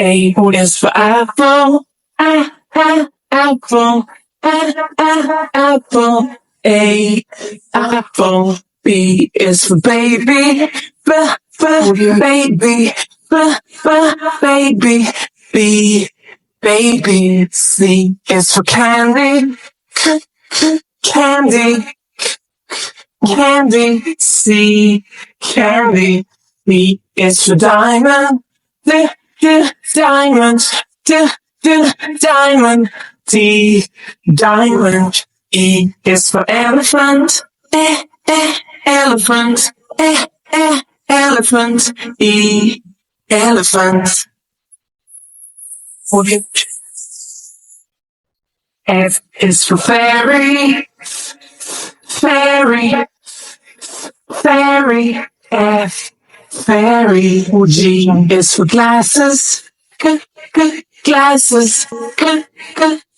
A is for apple. Apple. Apple. A, apple. B is for baby. Baby. Baby. B, baby. C is for candy. Candy. Candy. C, candy. D is for diamond. Diamond. Diamond. D, diamond. E is for elephant. Elephant. Elephant. E, elephant. F is for fairy. Fairy. Fairy. F, fairy. G is for glasses. Glasses.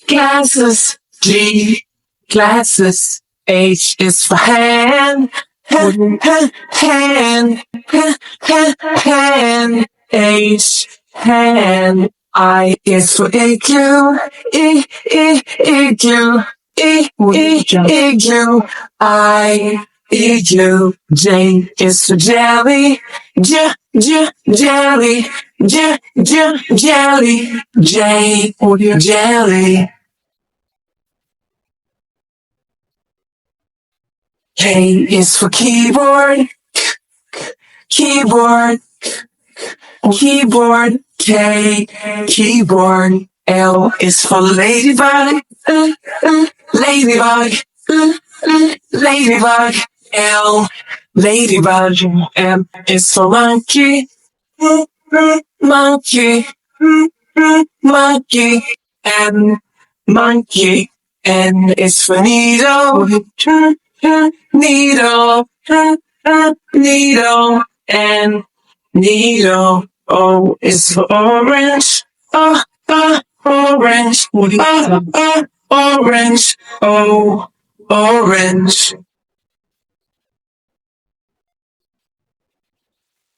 Glasses. G, glasses. H is for hand. Hand. Hand. H, hand. I is for igloo. Igloo. Igloo. I, igloo. J is for jelly. Jelly. Jelly. J, jelly. K is for keyboard. Keyboard. Keyboard. K, keyboard. L is for ladybug. Ladybug. Ladybug. L, ladybug. M is for monkey. Monkey. Monkey. N, monkey. N is for needle. Needle. Needle. N, needle. O is for orange. Orange. Orange. O, orange.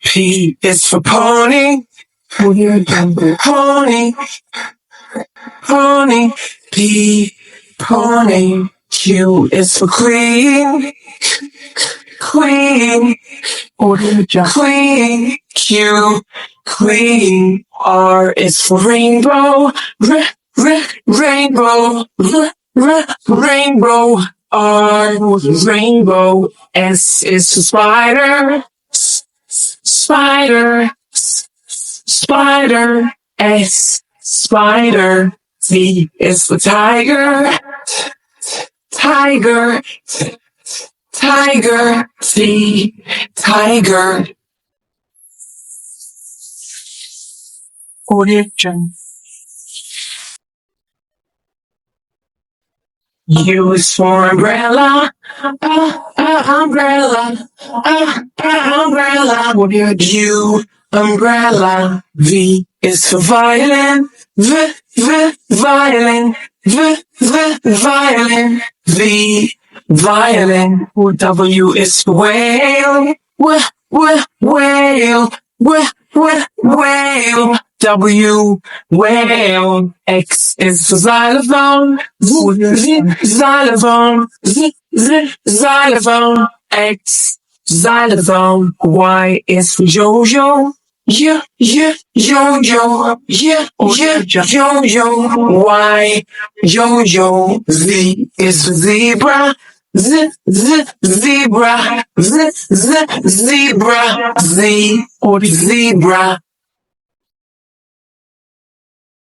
P is for pony. Pony. Pony. P, pony. Q is for queen. Queen. Queen. Q, queen. R is for rainbow. Rainbow. Rainbow. R, rainbow. S is for spider. Spider. Spider. S, spider. T is for tiger. Tiger. Tiger. T, tiger. U is for umbrella. Umbrella. Umbrella. U, umbrella. V is for violin. Violin. Violin. V, violin. W is for whale. Whale. Whale. W, whale. X is for xylophone. Xylophone. Xylophone. X, xylophone. Y is for yo-yo. Yo-yo. Yo-yo. Y, yo-yo. Z is for zebra. Zebra. Zebra. Z, zebra.